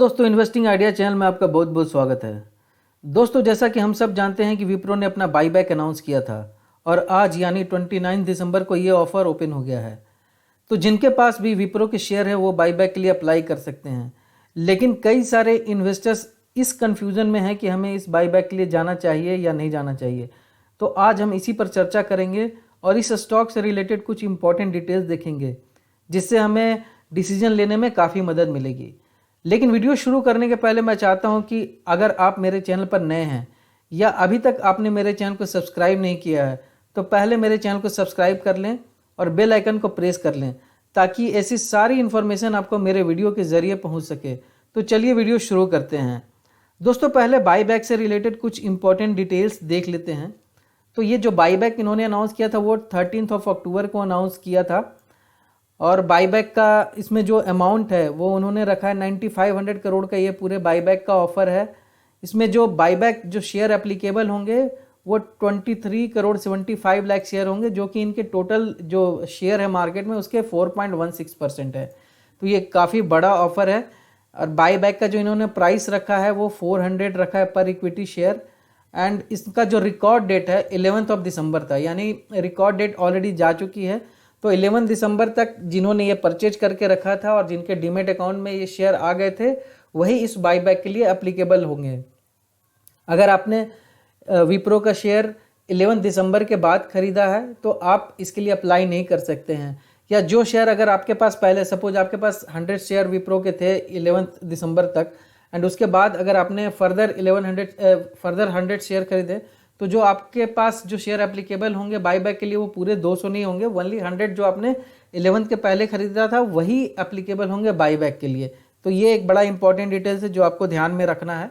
दोस्तों, investing idea channel में आपका बहुत बहुत स्वागत है। दोस्तों, जैसा कि हम सब जानते हैं कि विप्रो ने अपना बाईबैक अनाउंस किया था और आज यानी 29 दिसंबर को ये ऑफ़र ओपन हो गया है। तो जिनके पास भी विप्रो के शेयर है वो बाईबैक के लिए अप्लाई कर सकते हैं। लेकिन कई सारे इन्वेस्टर्स इस कन्फ्यूज़न में हैं कि हमें इस बाईबैक के लिए जाना चाहिए या नहीं जाना चाहिए। तो आज हम इसी पर चर्चा करेंगे और इस स्टॉक से रिलेटेड कुछ इंपॉर्टेंट डिटेल्स देखेंगे, जिससे हमें डिसीजन लेने में काफ़ी मदद मिलेगी। लेकिन वीडियो शुरू करने के पहले मैं चाहता हूं कि अगर आप मेरे चैनल पर नए हैं या अभी तक आपने मेरे चैनल को सब्सक्राइब नहीं किया है तो पहले मेरे चैनल को सब्सक्राइब कर लें और बेल आइकन को प्रेस कर लें, ताकि ऐसी सारी इन्फॉर्मेशन आपको मेरे वीडियो के ज़रिए पहुंच सके। तो चलिए वीडियो शुरू करते हैं। दोस्तों, पहले बाईबैक से रिलेटेड कुछ इंपॉर्टेंट डिटेल्स देख लेते हैं। तो ये जो बाईबैक इन्होंने अनाउंस किया था वो 13 अक्टूबर को अनाउंस किया था और बाईबैक का इसमें जो अमाउंट है वो उन्होंने रखा है 9500 करोड़ का। ये पूरे बाईबैक का ऑफर है। इसमें जो बाईबैक जो शेयर एप्लीकेबल होंगे वो 23 करोड़ 75 लाख शेयर होंगे, जो कि इनके टोटल जो शेयर है मार्केट में उसके 4.16% है। तो ये काफ़ी बड़ा ऑफर है। और बाईबैक का जो इन्होंने प्राइस रखा है वो 400 रखा है पर इक्विटी शेयर। एंड इसका जो रिकॉर्ड डेट है 11 दिसंबर था, यानी रिकॉर्ड डेट ऑलरेडी जा चुकी है। तो 11 दिसंबर तक जिन्होंने ये परचेज करके रखा था और जिनके डीमेट अकाउंट में ये शेयर आ गए थे वही इस बाईबैक के लिए एप्लीकेबल होंगे। अगर आपने विप्रो का शेयर 11 दिसंबर के बाद खरीदा है तो आप इसके लिए अप्लाई नहीं कर सकते हैं। या जो शेयर अगर आपके पास पहले, सपोज आपके पास 100 शेयर विप्रो के थे 11 दिसंबर तक, एंड उसके बाद अगर आपने फर्दर 100 शेयर खरीदे तो जो आपके पास जो शेयर एप्लीकेबल होंगे बाईबैक के लिए वो पूरे 200 नहीं होंगे। ओनली 100 जो आपने 11 के पहले खरीदा था वही एप्लीकेबल होंगे बाईबैक के लिए। तो ये एक बड़ा इंपॉर्टेंट डिटेल्स है जो आपको ध्यान में रखना है।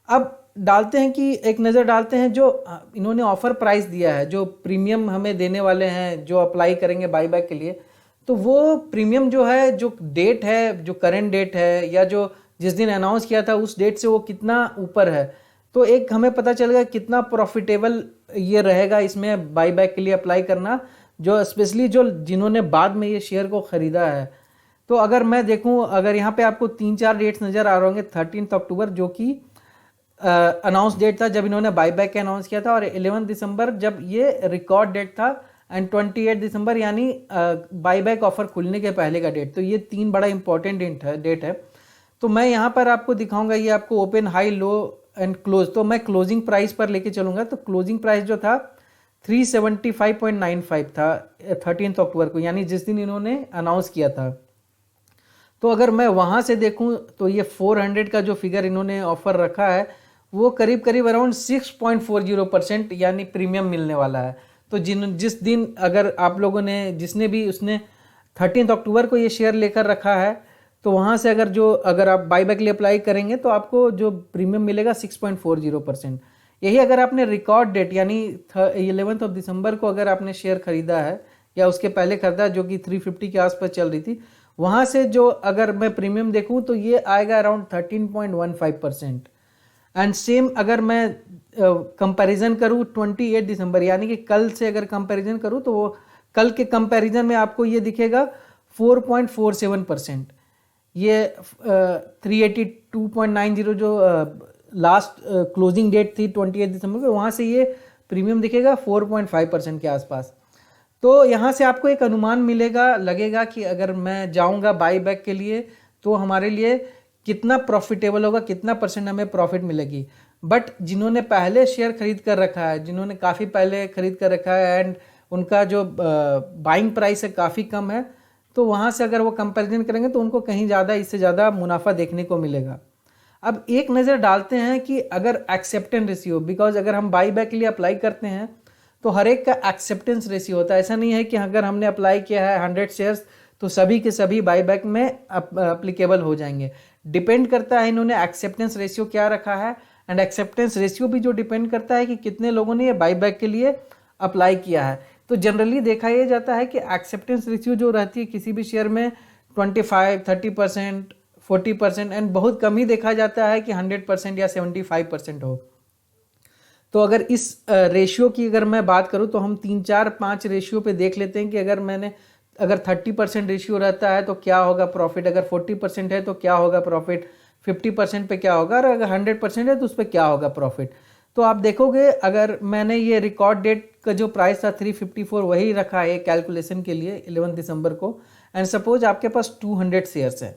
अब डालते हैं कि एक नज़र डालते हैं जो इन्होंने ऑफर प्राइस दिया है, जो प्रीमियम हमें देने वाले हैं जो अप्लाई करेंगे बाईबैक के लिए। तो वो प्रीमियम जो है, जो डेट है, जो करेंट डेट है या जो जिस दिन अनाउंस किया था उस डेट से वो कितना ऊपर है, तो एक हमें पता चलेगा कितना प्रॉफिटेबल ये रहेगा इसमें बाईबैक के लिए अप्लाई करना, जो स्पेशली जो जिन्होंने बाद में ये शेयर को ख़रीदा है। तो अगर मैं देखूं, अगर यहाँ पे आपको 3-4 डेट्स नज़र आ रहे होंगे। 13 अक्टूबर जो कि अनाउंस डेट था जब इन्होंने बाईबैक का अनाउंस किया था, और 11 दिसंबर जब ये रिकॉर्ड डेट था, एंड 28 दिसंबर यानी बाईबैक ऑफर खुलने के पहले का डेट। तो ये 3 बड़ा इंपॉर्टेंट डेट है। तो मैं यहाँ पर आपको दिखाऊंगा, ये आपको open, high, low and close. तो मैं क्लोजिंग प्राइस पर लेके चलूंगा। तो क्लोजिंग प्राइस जो था 375.95 था 13 अक्टूबर को, यानी जिस दिन इन्होंने अनाउंस किया था। तो अगर मैं वहाँ से देखूँ तो ये 400 का जो फिगर इन्होंने ऑफर रखा है वो करीब करीब अराउंड 6.40% यानी प्रीमियम मिलने वाला है। तो जिस दिन अगर आप लोगों ने, जिसने भी उसने 13 अक्टूबर को ये शेयर लेकर रखा है, तो वहाँ से अगर आप बाईबैक के लिए अप्लाई करेंगे तो आपको जो प्रीमियम मिलेगा 6.40%। यही अगर आपने रिकॉर्ड डेट यानी 11 दिसंबर को अगर आपने शेयर खरीदा है या उसके पहले खरीदा जो कि 350 के आसपास चल रही थी, वहाँ से जो अगर मैं प्रीमियम देखूँ तो ये आएगा अराउंड 13.15%। एंड सेम अगर मैं कंपैरिजन करूँ 28 दिसंबर यानी कि कल से अगर कंपैरिजन करूँ तो वो कल के कंपैरिजन में आपको ये दिखेगा 4.47%। ये 382.90 जो लास्ट क्लोजिंग डेट थी 28 दिसंबर को, वहाँ से ये प्रीमियम दिखेगा 4.5% के आसपास। तो यहाँ से आपको एक अनुमान लगेगा कि अगर मैं जाऊँगा बाईबैक के लिए तो हमारे लिए कितना प्रॉफिटेबल होगा, कितना परसेंट हमें प्रॉफिट मिलेगी। बट जिन्होंने पहले शेयर खरीद कर रखा है, जिन्होंने काफ़ी पहले खरीद कर रखा है एंड उनका जो बाइंग प्राइस है काफ़ी कम है, तो वहाँ से अगर वो कंपैरिजन करेंगे तो उनको कहीं ज़्यादा, इससे ज़्यादा मुनाफा देखने को मिलेगा। अब एक नज़र डालते हैं कि अगर एक्सेप्टेंस रेशियो, बिकॉज अगर हम बाईबैक के लिए अप्लाई करते हैं तो हर एक का एक्सेप्टेंस रेशियो होता है। ऐसा नहीं है कि अगर हमने अप्लाई किया है 100 शेयर्स तो सभी के सभी बाईबैक में अप्लीकेबल हो जाएंगे। डिपेंड करता है इन्होंने एक्सेप्टेंस रेशियो क्या रखा है, एंड एक्सेप्टेंस रेशियो भी जो डिपेंड करता है कि कितने लोगों ने ये बाईबैक के लिए अप्लाई किया है। तो जनरली देखा यह जाता है कि एक्सेप्टेंस रेशियो जो रहती है किसी भी शेयर में 25, 30%, 40%, एंड बहुत कम ही देखा जाता है कि 100% या 75% हो। तो अगर इस रेशियो की अगर मैं बात करूं तो हम 3-4-5 रेशियो पे देख लेते हैं कि अगर 30% रेशियो रहता है तो क्या होगा प्रॉफिट, अगर 40% है तो क्या होगा प्रॉफिट, 50% पे क्या होगा, और अगर 100% है तो उस पर क्या होगा प्रॉफिट। तो आप देखोगे अगर मैंने ये रिकॉर्ड डेट का जो प्राइस था 354 वही रखा है कैलकुलेशन के लिए 11 दिसंबर को, एंड सपोज आपके पास 200 शेयर्स हैं,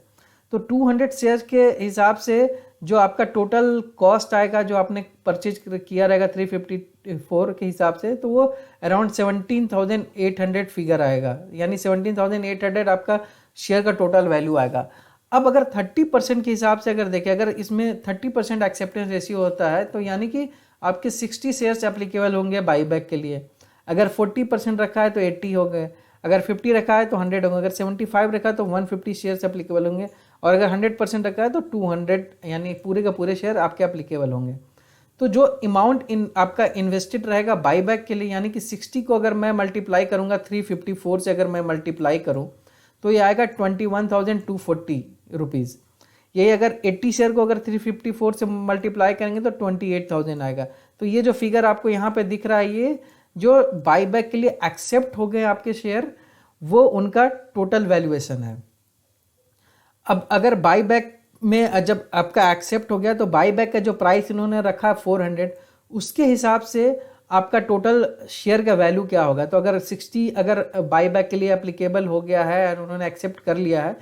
तो 200 शेयर्स के हिसाब से जो आपका टोटल कॉस्ट आएगा जो आपने परचेज किया रहेगा 354 के हिसाब से, तो वो अराउंड 17,800 फिगर आएगा, यानी 17,800 आपका शेयर का टोटल वैल्यू आएगा। अब अगर 30% के हिसाब से अगर देखें, अगर इसमें 30% एक्सेप्टेंस रेशियो होता है तो यानी कि आपके 60 शेयर्स एप्लीकेबल होंगे बाईबैक के लिए। अगर 40% रखा है तो 80 हो गए, अगर 50 रखा है तो 100 होंगे, अगर 75 रखा है तो 150 शेयर्स एप्लीकेबल होंगे, और अगर 100% रखा है तो 200 यानी पूरे का पूरे शेयर आपके एप्लीकेबल होंगे। तो जो अमाउंट आपका इन्वेस्टेड रहेगा बाईबैक के लिए, यानी कि 60 को अगर मैं मल्टीप्लाई करूंगा 354 से अगर मैं मल्टीप्लाई करूं तो ये आएगा 21,240 रुपीज़। यही अगर 80 शेयर को अगर 354 से मल्टीप्लाई करेंगे तो 28,000 आएगा। तो ये जो फिगर आपको यहाँ पे दिख रहा है, ये जो बाईबैक के लिए एक्सेप्ट हो गए आपके शेयर, वो उनका टोटल वैल्यूएशन है। अब अगर बाईबैक में जब आपका एक्सेप्ट हो गया तो बाईबैक का जो प्राइस इन्होंने रखा 400, उसके हिसाब से आपका टोटल शेयर का वैल्यू क्या होगा। तो अगर 60 अगर बाईबैक के लिए एप्लीकेबल हो गया है और उन्होंने एक्सेप्ट कर लिया है,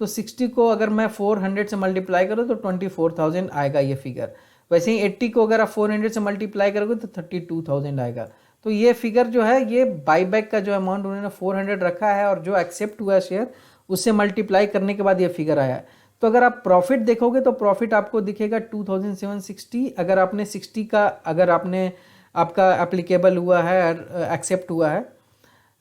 तो 60 को अगर मैं 400 से मल्टीप्लाई करूँ तो 24,000 आएगा ये फिगर। वैसे ही 80 को अगर आप 400 से मल्टीप्लाई करोगे तो 32,000 आएगा। तो ये फिगर जो है ये बाईबैक का जो अमाउंट उन्होंने 400 रखा है और जो एक्सेप्ट हुआ शेयर उससे मल्टीप्लाई करने के बाद ये फिगर आया है। तो अगर आप प्रॉफिट देखोगे तो प्रॉफिट आपको दिखेगा 2,760। अगर आपने 60 का अगर आपने आपका एप्लीकेबल हुआ है, एक्सेप्ट हुआ है।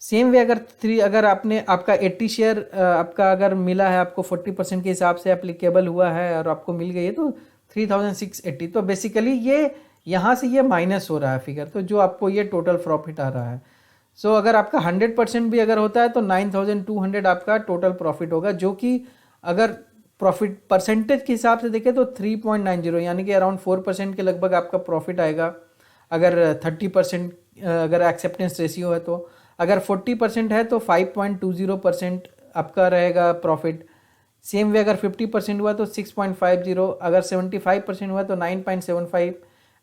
सेम वे अगर आपने आपका 80 शेयर आपका अगर मिला है, आपको 40% के हिसाब से एप्लीकेबल हुआ है और आपको मिल गई है तो 3,680। तो बेसिकली ये यहाँ से ये माइनस हो रहा है फिगर, तो जो आपको ये टोटल प्रॉफिट आ रहा है। सो अगर आपका 100% भी अगर होता है तो 9,200 आपका टोटल प्रॉफिट होगा, जो कि अगर प्रॉफिट परसेंटेज के हिसाब से देखें तो 3.90 यानी कि अराउंड 4% के लगभग आपका प्रॉफिट आएगा अगर 30% अगर एक्सेप्टेंस रेशियो है। तो अगर 40% है तो 5.20% आपका रहेगा प्रॉफिट। सेम वे अगर 50% हुआ तो 6.50, अगर 75% हुआ तो 9.75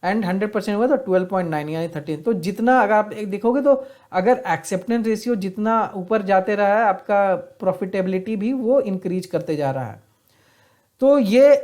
एंड 100% हुआ तो 12.9 यानी 13। तो जितना अगर आप एक देखोगे तो अगर एक्सेप्टेंस रेशियो जितना ऊपर जाते रहा है आपका प्रॉफिटेबिलिटी भी वो इंक्रीज करते जा रहा है। तो ये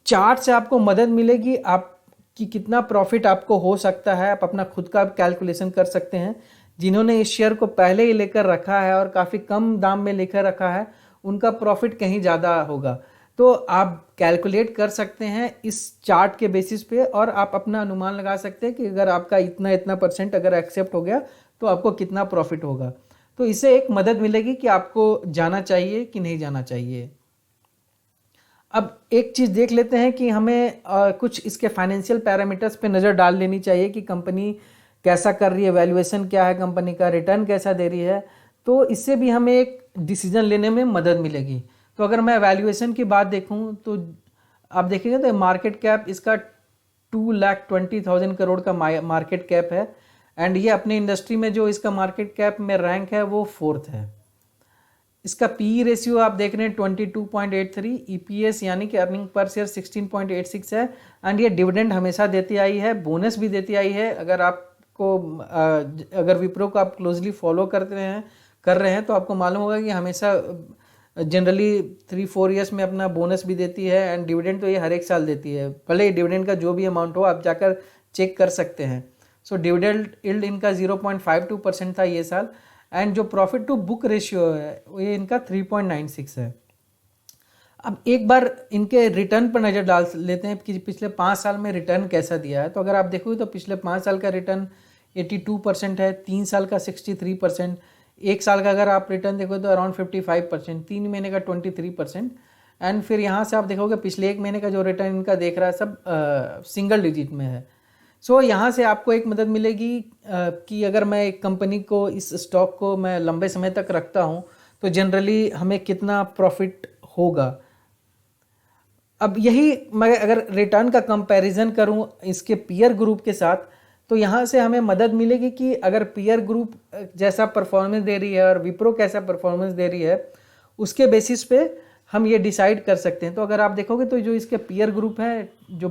चार्ट से आपको मदद मिलेगी आप कि कितना प्रॉफिट आपको हो सकता है। आप अपना खुद का कैलकुलेशन कर सकते हैं। जिन्होंने इस शेयर को पहले ही लेकर रखा है और काफ़ी कम दाम में लेकर रखा है उनका प्रॉफिट कहीं ज़्यादा होगा। तो आप कैलकुलेट कर सकते हैं इस चार्ट के बेसिस पे और आप अपना अनुमान लगा सकते हैं कि अगर आपका इतना इतना परसेंट अगर एक्सेप्ट हो गया तो आपको कितना प्रॉफिट होगा। तो इससे एक मदद मिलेगी कि आपको जाना चाहिए कि नहीं जाना चाहिए। अब एक चीज़ देख लेते हैं कि हमें कुछ इसके फाइनेंशियल पैरामीटर्स पे नज़र डाल लेनी चाहिए कि कंपनी कैसा कर रही है, वैल्यूएशन क्या है कंपनी का, रिटर्न कैसा दे रही है। तो इससे भी हमें एक डिसीजन लेने में मदद मिलेगी। तो अगर मैं वैल्यूएशन की बात देखूं तो आप देखेंगे तो मार्केट कैप इसका 2,20,000 करोड़ का मार्केट कैप है एंड ये अपने इंडस्ट्री में जो इसका मार्केट कैप में रैंक है वो 4th है। इसका पी रेशियो आप देख रहे हैं 22.83, ईपीएस यानी कि अर्निंग पर शेयर 16.86 है एंड ये डिविडेंड हमेशा देती आई है, बोनस भी देती आई है। अगर आपको अगर विप्रो को आप क्लोजली फॉलो कर रहे हैं तो आपको मालूम होगा कि हमेशा जनरली 3-4 ईयर्स में अपना बोनस भी देती है एंड डिविडेंड तो ये हर एक साल देती है। भले डिविडेंड का जो भी अमाउंट हो आप जाकर चेक कर सकते हैं। सो डिविडेंड यील्ड इनका 0.52% था ये साल एंड जो प्रॉफिट टू बुक रेशियो है ये इनका 3.96 है। अब एक बार इनके रिटर्न पर नज़र डाल लेते हैं कि पिछले 5 साल में रिटर्न कैसा दिया है। तो अगर आप देखोगे तो पिछले 5 साल का रिटर्न 82% है, 3 साल का 63%, 1 साल का अगर आप रिटर्न देखोगे तो अराउंड 55%, 3 महीने का 23% एंड फिर यहाँ से आप देखोगे पिछले 1 महीने का जो रिटर्न इनका देख रहा है सब सिंगल डिजिट में है। सो यहाँ से आपको एक मदद मिलेगी कि अगर मैं एक कंपनी को इस स्टॉक को मैं लंबे समय तक रखता हूँ तो जनरली हमें कितना प्रॉफिट होगा। अब यही मैं अगर रिटर्न का कंपैरिजन करूँ इसके पीयर ग्रुप के साथ तो यहाँ से हमें मदद मिलेगी कि अगर पीयर ग्रुप जैसा परफॉर्मेंस दे रही है और विप्रो कैसा परफॉर्मेंस दे रही है उसके बेसिस पे हम ये डिसाइड कर सकते हैं। तो अगर आप देखोगे तो जो इसके पीयर ग्रुप है, जो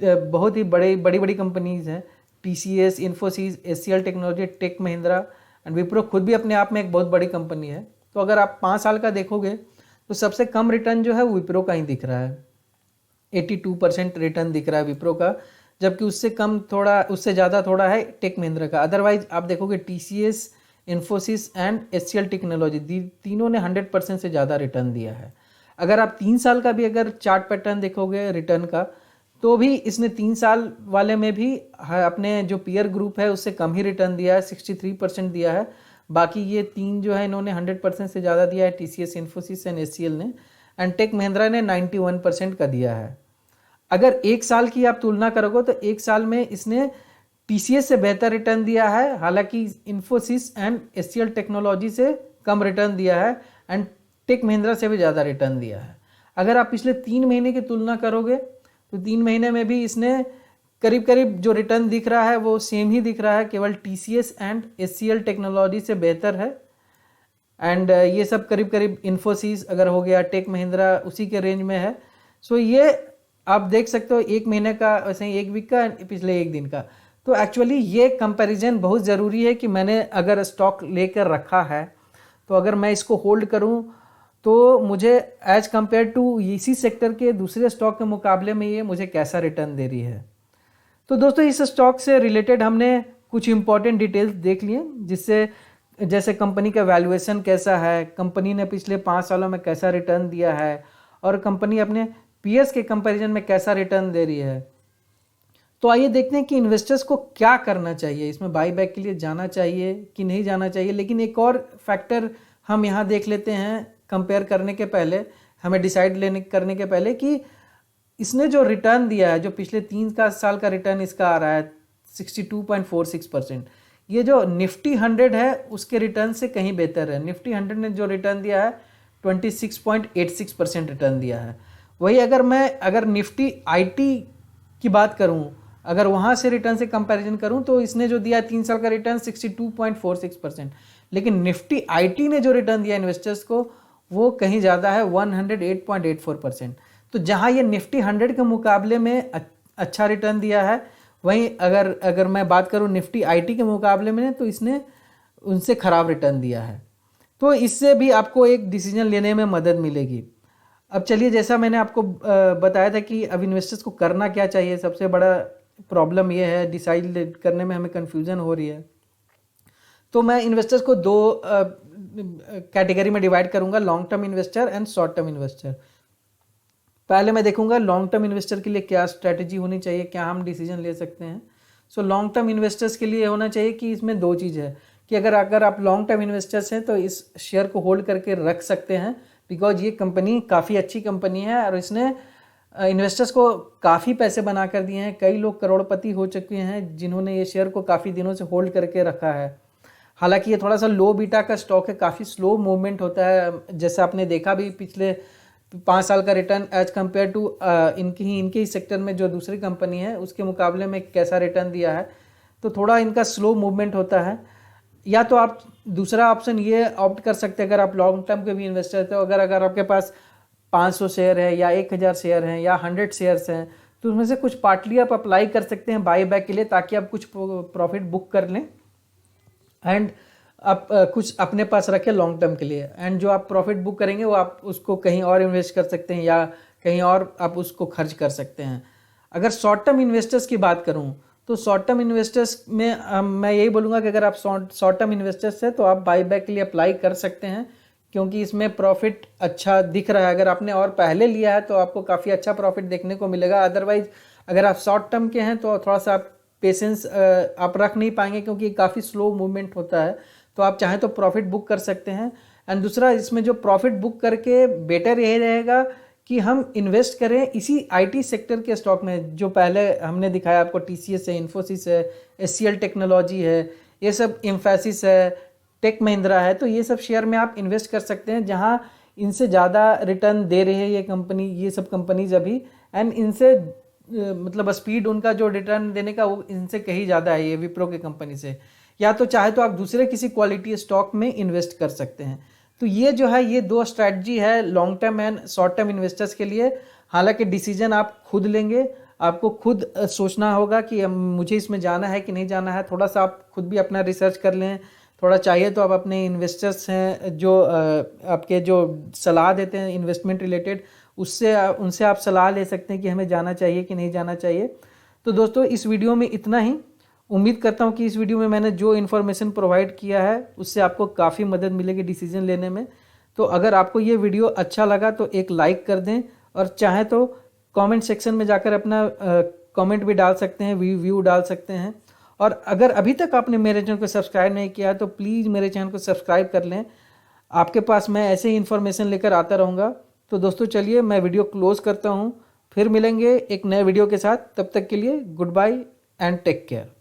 बहुत ही बड़ी बड़ी कंपनीज हैं, TCS, Infosys, HCL technology, Tech Mahindra and Wipro खुद भी अपने आप में एक बहुत बड़ी कंपनी है। तो अगर आप 5 साल का देखोगे तो सबसे कम रिटर्न जो है वो विप्रो का ही दिख रहा है। 82% रिटर्न दिख रहा है विप्रो का, जबकि उससे ज़्यादा थोड़ा है टेक महिंद्रा का। अदरवाइज आप देखोगे TCS, Infosys and HCL technology तीनों ने 100% से ज़्यादा रिटर्न दिया है। अगर आप 3 साल का भी अगर चार्ट पैटर्न देखोगे रिटर्न का, तो भी इसने 3 साल वाले में भी अपने जो पीयर ग्रुप है उससे कम ही रिटर्न दिया है, 63% दिया है। बाकी ये 3 जो है इन्होंने 100% से ज़्यादा दिया है, TCS, इन्फोसिस एंड HCL ने, एंड टेक महिंद्रा ने 91% का दिया है। अगर 1 साल की आप तुलना करोगे तो 1 साल में इसने TCS से बेहतर रिटर्न दिया है, हालांकि इन्फोसिस एंड HCL टेक्नोलॉजी से कम रिटर्न दिया है एंड टेक महिंद्रा से भी ज़्यादा रिटर्न दिया है। अगर आप पिछले 3 महीने की तुलना करोगे तो 3 महीने में भी इसने करीब करीब जो रिटर्न दिख रहा है वो सेम ही दिख रहा है, केवल TCS एंड HCL टेक्नोलॉजी से बेहतर है। एंड ये सब करीब करीब इन्फोसिस अगर हो गया, टेक महिंद्रा उसी के रेंज में है। सो ये आप देख सकते हो 1 महीने का, वैसे ही 1 वीक का, पिछले 1 दिन का। तो एक्चुअली ये कंपैरिजन बहुत ज़रूरी है कि मैंने अगर स्टॉक लेकर रखा है तो अगर मैं इसको होल्ड करूं तो मुझे एज कंपेयर टू इसी सेक्टर के दूसरे स्टॉक के मुकाबले में ये मुझे कैसा रिटर्न दे रही है। तो दोस्तों इस स्टॉक से रिलेटेड हमने कुछ इंपॉर्टेंट डिटेल्स देख लिए, जिससे जैसे कंपनी का वैल्यूएशन कैसा है, कंपनी ने पिछले 5 सालों में कैसा रिटर्न दिया है, और कंपनी अपने पीएस के कंपैरिजन में कैसा रिटर्न दे रही है। तो आइए देखते हैं कि इन्वेस्टर्स को क्या करना चाहिए, इसमें बाई बैक के लिए जाना चाहिए कि नहीं जाना चाहिए। लेकिन एक और फैक्टर हम यहाँ देख लेते हैं कंपेयर करने के पहले, हमें डिसाइड करने के पहले कि इसने जो रिटर्न दिया है, जो पिछले 3 साल का रिटर्न इसका आ रहा है 62.46%, ये जो निफ्टी 100 है उसके रिटर्न से कहीं बेहतर है। निफ्टी 100 ने जो रिटर्न दिया है 26.86% रिटर्न दिया है। वही अगर निफ्टी IT की बात करूं, अगर वहाँ से रिटर्न से कंपैरिजन करूं तो इसने जो दिया 3 साल का रिटर्न 62.46%, लेकिन निफ्टी IT ने जो रिटर्न दिया इन्वेस्टर्स को वो कहीं ज़्यादा है 108.84%। तो जहाँ ये निफ्टी 100 के मुकाबले में अच्छा रिटर्न दिया है, वहीं अगर मैं बात करूं निफ्टी IT के मुकाबले में तो इसने उनसे ख़राब रिटर्न दिया है। तो इससे भी आपको एक डिसीजन लेने में मदद मिलेगी। अब चलिए, जैसा मैंने आपको बताया था कि अब इन्वेस्टर्स को करना क्या चाहिए, सबसे बड़ा प्रॉब्लम ये है, डिसाइड करने में हमें कन्फ्यूज़न हो रही है। तो मैं इन्वेस्टर्स को 2 कैटेगरी में डिवाइड करूंगा, long term investor and short term investor. पहले मैं देखूंगा लॉन्ग टर्म इन्वेस्टर के लिए क्या स्ट्रैटेजी होनी चाहिए, क्या हम डिसीजन ले सकते हैं। सो लॉन्ग टर्म इन्वेस्टर्स के लिए होना चाहिए कि इसमें 2 चीज़ है कि अगर आप लॉन्ग टर्म इन्वेस्टर्स हैं तो इस शेयर को होल्ड करके रख सकते हैं, बिकॉज ये कंपनी काफ़ी अच्छी कंपनी है और इसने इन्वेस्टर्स को काफ़ी पैसे बना कर दिए हैं। कई लोग करोड़पति हो चुके हैं जिन्होंने ये शेयर को काफ़ी दिनों से होल्ड करके रखा है। हालांकि ये थोड़ा सा लो बीटा का स्टॉक है, काफ़ी स्लो मूवमेंट होता है, जैसा आपने देखा भी पिछले 5 साल का रिटर्न एज कम्पेयर टू इनके ही सेक्टर में जो दूसरी कंपनी है उसके मुकाबले में कैसा रिटर्न दिया है, तो थोड़ा इनका स्लो मूवमेंट होता है। या तो आप दूसरा ऑप्शन ये ऑप्ट कर सकते हैं, अगर आप लॉन्ग टर्म के भी इन्वेस्टर थे, अगर आपके पास 500 शेयर है या 1000 शेयर हैं या 100 शेयर्स हैं, तो उसमें से कुछ पार्टली आप अप्लाई कर सकते हैं बाई बैक के लिए, ताकि आप कुछ प्रॉफिट बुक कर लें एंड आप कुछ अपने पास रखें लॉन्ग टर्म के लिए। एंड जो आप प्रॉफिट बुक करेंगे वो आप उसको कहीं और इन्वेस्ट कर सकते हैं या कहीं और आप उसको खर्च कर सकते हैं। अगर शॉर्ट टर्म इन्वेस्टर्स की बात करूं तो शॉर्ट टर्म इन्वेस्टर्स में मैं यही बोलूँगा कि अगर आप शॉर्ट टर्म इन्वेस्टर्स हैं तो आप बाई बैक के लिए अप्लाई कर सकते हैं, क्योंकि इसमें प्रॉफिट अच्छा दिख रहा है। अगर आपने और पहले लिया है तो आपको काफ़ी अच्छा प्रॉफिट देखने को मिलेगा। अदरवाइज अगर आप शॉर्ट टर्म के हैं तो थोड़ा सा आप पेशेंस आप रख नहीं पाएंगे, क्योंकि काफ़ी स्लो मूवमेंट होता है। तो आप चाहें तो प्रॉफिट बुक कर सकते हैं। एंड दूसरा, इसमें जो प्रॉफिट बुक करके बेटर यही रहेगा कि हम इन्वेस्ट करें इसी IT सेक्टर के स्टॉक में, जो पहले हमने दिखाया आपको, TCS है, इन्फोसिस है, HCL टेक्नोलॉजी है, ये सब एम्फैसिस है, टेक महिंद्रा है। तो ये सब शेयर में आप इन्वेस्ट कर सकते हैं जहां इनसे ज़्यादा रिटर्न दे रहे हैं ये सब कंपनीज अभी, एंड इनसे मतलब स्पीड उनका जो रिटर्न देने का वो इनसे कहीं ज़्यादा है, ये विप्रो की कंपनी से। या तो चाहे तो आप दूसरे किसी क्वालिटी स्टॉक में इन्वेस्ट कर सकते हैं। तो ये जो है, ये दो स्ट्रैटेजी है long term and short term investors के लिए। हालांकि डिसीजन आप खुद लेंगे, आपको खुद सोचना होगा कि मुझे इसमें जाना है कि नहीं जाना है। थोड़ा सा आप खुद भी अपना रिसर्च कर लें, थोड़ा चाहिए तो आप अपने इन्वेस्टर्स हैं जो आपके जो सलाह देते हैं इन्वेस्टमेंट रिलेटेड, उनसे आप सलाह ले सकते हैं कि हमें जाना चाहिए कि नहीं जाना चाहिए। तो दोस्तों इस वीडियो में इतना ही। उम्मीद करता हूँ कि इस वीडियो में मैंने जो इन्फॉर्मेशन प्रोवाइड किया है उससे आपको काफ़ी मदद मिलेगी डिसीजन लेने में। तो अगर आपको ये वीडियो अच्छा लगा तो एक लाइक कर दें, और चाहें तो कमेंट सेक्शन में जाकर अपना कमेंट भी डाल सकते हैं, व्यू डाल सकते हैं। और अगर अभी तक आपने मेरे चैनल को सब्सक्राइब नहीं किया तो प्लीज़ मेरे चैनल को सब्सक्राइब कर लें। आपके पास मैं ऐसे ही इन्फॉर्मेशन लेकर आता रहूँगा। तो दोस्तों चलिए मैं वीडियो क्लोज करता हूँ, फिर मिलेंगे एक नए वीडियो के साथ। तब तक के लिए goodbye and take care.